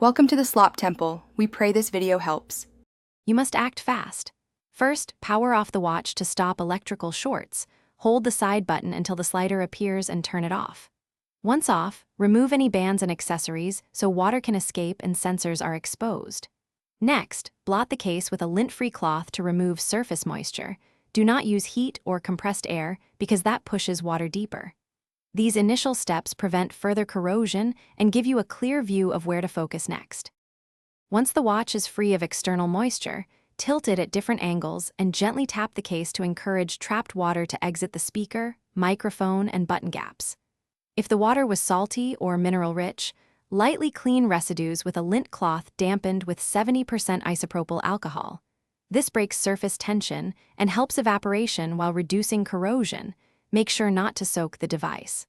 Welcome to the Slop Temple. We pray this video helps. You must act fast. First, power off the watch to stop electrical shorts. Hold the side button until the slider appears and turn it off. Once off, remove any bands and accessories so water can escape and sensors are exposed. Next, blot the case with a lint-free cloth to remove surface moisture. Do not use heat or compressed air because that pushes water deeper. These initial steps prevent further corrosion and give you a clear view of where to focus next. Once the watch is free of external moisture, tilt it at different angles and gently tap the case to encourage trapped water to exit the speaker, microphone, and button gaps. If the water was salty or mineral-rich, lightly clean residues with a lint cloth dampened with 70% isopropyl alcohol. This breaks surface tension and helps evaporation while reducing corrosion. Make sure not to soak the device.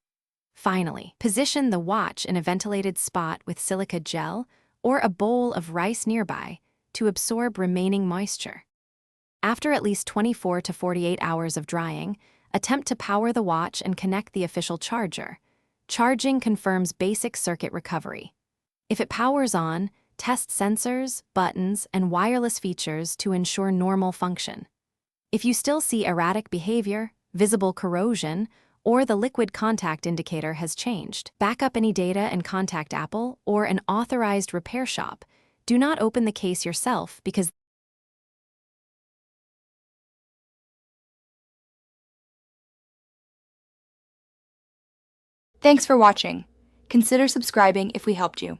Finally, position the watch in a ventilated spot with silica gel or a bowl of rice nearby to absorb remaining moisture. After at least 24 to 48 hours of drying, attempt to power the watch and connect the official charger. Charging confirms basic circuit recovery. If it powers on, test sensors, buttons, and wireless features to ensure normal function. If you still see erratic behavior, visible corrosion, or the liquid contact indicator has changed, back up any data and contact Apple or an authorized repair shop. Do not open the case yourself because Thanks for watching. Consider subscribing if we helped you.